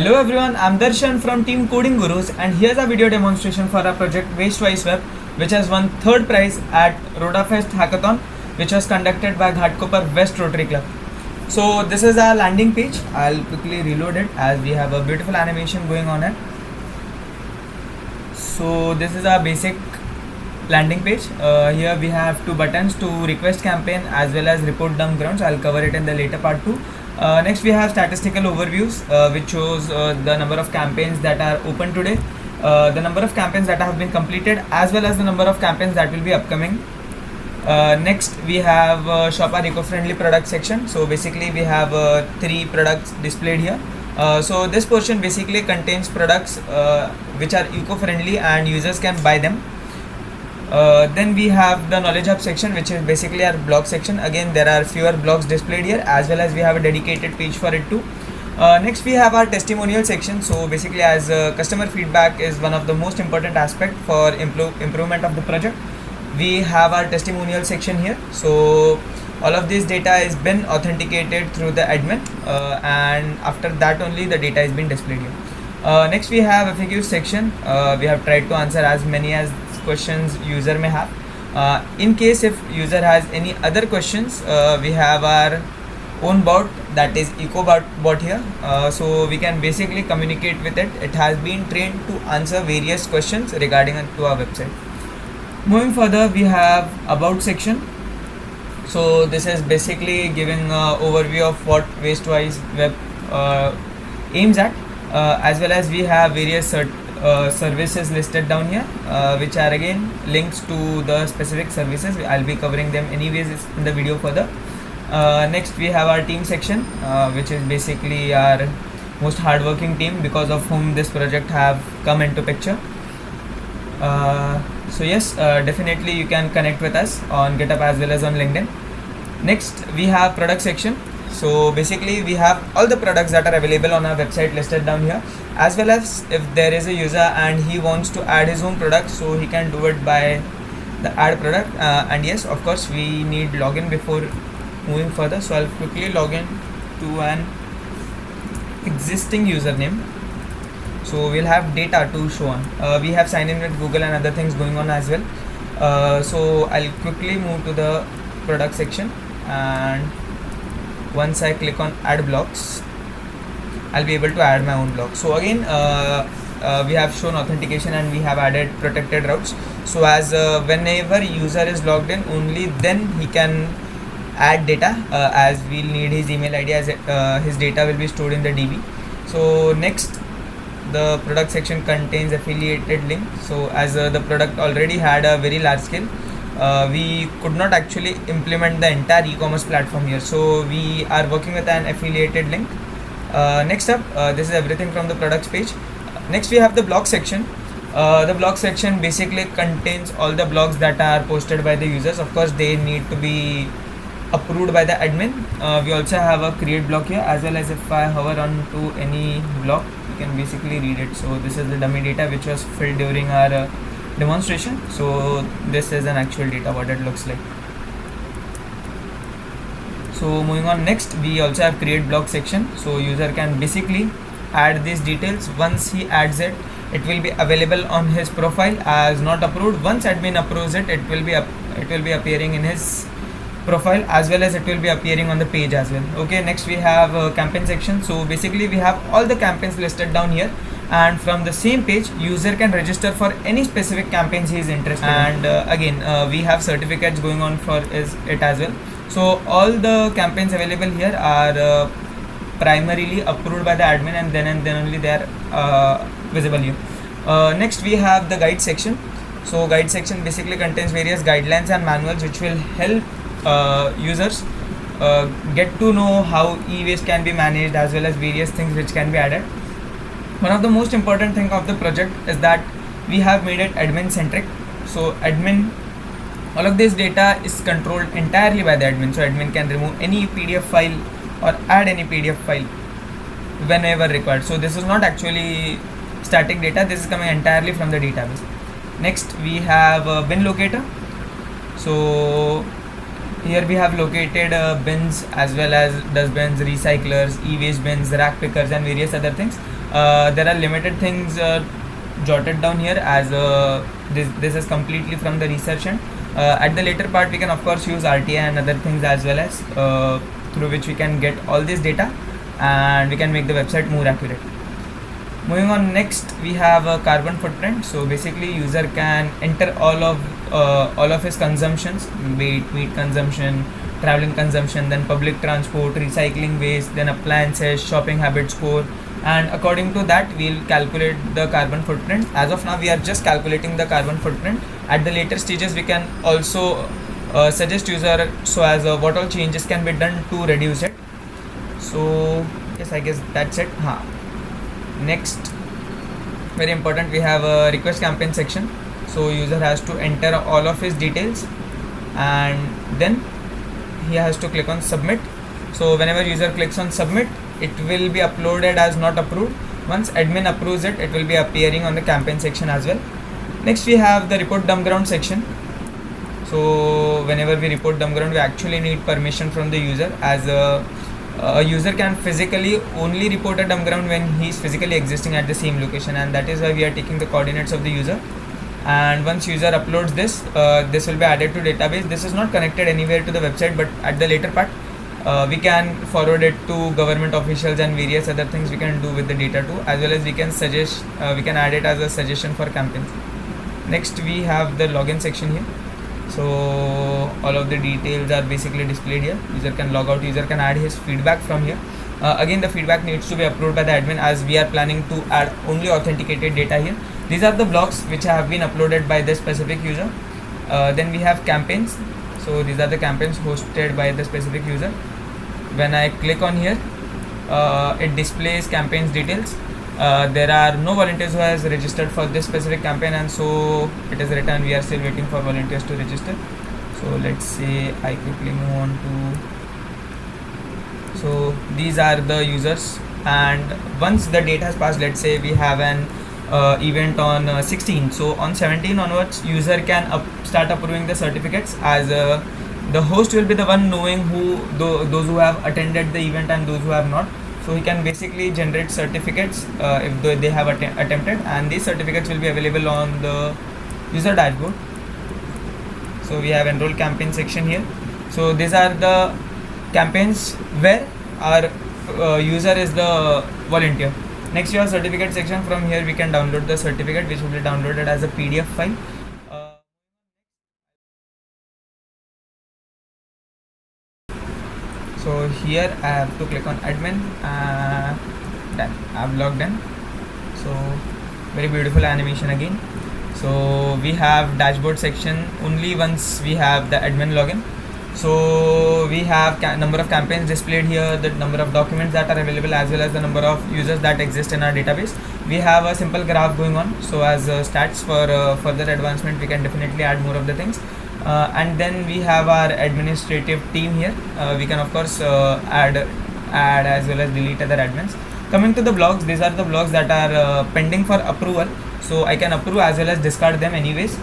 Hello everyone, I'm Darshan from Team Coding Gurus, and here's a video demonstration for our project Wastewise Web, which has won third prize at RodaFest Hackathon, which was conducted by Ghatkopar West Rotary Club. So this is our landing page. I'll quickly reload it as we have a beautiful animation going on it. So this is our basic landing page. Here we have two buttons to request campaign as well as report dump grounds. I'll cover it in the later part too. Next we have statistical overviews, which shows the number of campaigns that are open today, the number of campaigns that have been completed, as well as the number of campaigns that will be upcoming. Next we have shop our eco-friendly product section. So basically we have 3 products displayed here. So this portion basically contains products which are eco-friendly and users can buy them. Then we have the knowledge hub section, which is basically our blog section. Again, there are fewer blogs displayed here, as well as we have a dedicated page for it too. Next we have our testimonial section. So basically, as customer feedback is one of the most important aspect for improvement of the project, we have our testimonial section here. So all of this data is been authenticated through the admin, and after that only the data is being displayed here. Next we have FAQ section. We have tried to answer as many as questions user may have. In case if user has any other questions, we have our own bot, that is EcoBot here. So we can basically communicate with it. It has been trained to answer various questions regarding to our website. Moving further, we have about section. So this is basically giving an overview of what Wastewise Web aims at, as well as we have various services listed down here, which are again links to the specific services. I'll be covering them anyways in the video further. Next we have our team section, which is basically our most hardworking team, because of whom this project have come into picture. So yes, definitely you can connect with us on GitHub as well as on LinkedIn. Next we have product section. So basically we have all the products that are available on our website listed down here, as well as if there is a user and he wants to add his own product, so he can do it by the add product. And yes, of course we need login before moving further. So I'll quickly log in to an existing username. So we'll have data to show on. We have signed in with Google and other things going on as well. So I'll quickly move to the product section, and once I click on add blocks, I'll be able to add my own block. So again, we have shown authentication and we have added protected routes. So as whenever user is logged in, only then he can add data, as we'll need his email ID, as his data will be stored in the DB. So next, the product section contains affiliated link. So as the product already had a very large scale, we could not actually implement the entire e-commerce platform here, so we are working with an affiliated link. Next up, this is everything from the products page. Next we have the blog section. The blog section basically contains all the blogs that are posted by the users. Of course they need to be approved by the admin. We also have a create blog here, as well as if I hover on to any blog, you can basically read it. So this is the dummy data which was filled during our demonstration. So this is an actual data what it looks like. So moving on, next we also have create blog section. So user can basically add these details. Once he adds it, it will be available on his profile as not approved. Once admin approves it, it will be appearing in his profile, as well as it will be appearing on the page as well. Okay, next we have campaign section. So basically we have all the campaigns listed down here, and from the same page user can register for any specific campaigns he is interested in. And again, we have certificates going on for it as well. So all the campaigns available here are primarily approved by the admin, and then only they are visible here. Next we have the guide section. So guide section basically contains various guidelines and manuals which will help users get to know how e-waste can be managed, as well as various things which can be added. One of the most important thing of the project is that we have made it admin centric. So admin, all of this data is controlled entirely by the admin. So admin can remove any PDF file or add any PDF file whenever required. So this is not actually static data, this is coming entirely from the database. Next we have bin locator. So here we have located bins as well as dustbins, recyclers, e-waste bins, rack pickers and various other things. There are limited things jotted down here, as this is completely from the research end. At the later part, we can of course use RTI and other things as well, as through which we can get all this data and we can make the website more accurate. Moving on, next we have a carbon footprint. So basically, user can enter all of his consumptions, be it meat consumption, traveling consumption, then public transport, recycling waste, then appliances, shopping habit score, and according to that we'll calculate the carbon footprint. As of now, we are just calculating the carbon footprint. At the later stages, we can also suggest user so as what all changes can be done to reduce it. So yes, I guess that's it. Next, very important, we have a request campaign section. So user has to enter all of his details and then he has to click on submit. So whenever user clicks on submit, it will be uploaded as not approved. Once admin approves it, it will be appearing on the campaign section as well. Next, we have the report dump ground section. So whenever we report dump ground, we actually need permission from the user, as a user can physically only report a dump ground when he is physically existing at the same location, and that is why we are taking the coordinates of the user. And once user uploads this, this will be added to database. This is not connected anywhere to the website, but at the later part we can forward it to government officials and various other things we can do with the data too, as well as we can suggest, we can add it as a suggestion for campaigns. Next, we have the login section here. So all of the details are basically displayed here. User can log out, user can add his feedback from here. Again, the feedback needs to be approved by the admin, as we are planning to add only authenticated data here. These are the blocks which have been uploaded by this specific user. Then we have campaigns. So these are the campaigns hosted by the specific user. When I click on here, it displays campaigns details. There are no volunteers who has registered for this specific campaign, and so it is written we are still waiting for volunteers to register. So let's say I quickly move on to, so these are the users, and once the date has passed, let's say we have an event on 16, so on 17 onwards user can start approving the certificates, as the host will be the one knowing who those who have attended the event and those who have not. So he can basically generate certificates if they have attempted, and these certificates will be available on the user dashboard. So we have enroll campaign section here. So these are the campaigns where our user is the volunteer. Next, you have certificate section. From here we can download the certificate, which will be downloaded as a PDF file. So here I have to click on admin, done. I've logged in. So very beautiful animation again. So we have dashboard section only once we have the admin login. So we have number of campaigns displayed here, the number of documents that are available, as well as the number of users that exist in our database. We have a simple graph going on. So as stats for further advancement, we can definitely add more of the things. And then we have our administrative team here. We can of course add as well as delete other admins. Coming to the blogs, these are the blogs that are pending for approval. So I can approve as well as discard them anyways.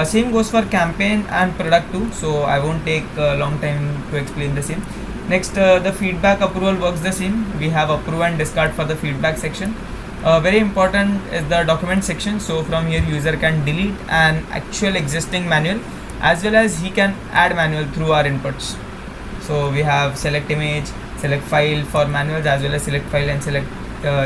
Same goes for campaign and product too. So I won't take a long time to explain the same. Next, the feedback approval works the same. We have approve and discard for the feedback section. Very important is the document section. So from here user can delete an actual existing manual, as well as he can add manual through our inputs. So we have select image, select file for manuals, as well as select file and select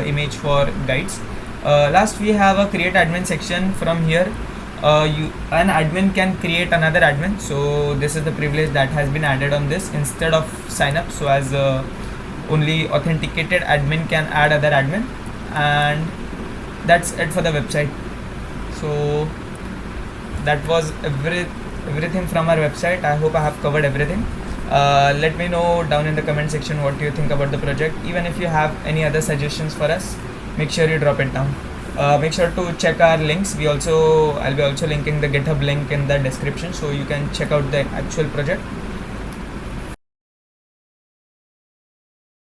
image for guides. Last, we have a create admin section. From here an admin can create another admin. So this is the privilege that has been added on this instead of sign up. So as only authenticated admin can add other admin, and that's it for the website. So that was everything from our website. I hope I have covered everything. Let me know down in the comment section what you think about the project. Even if you have any other suggestions for us, make sure you drop it down. Make sure to check our links. I'll be also linking the GitHub link in the description, so you can check out the actual project.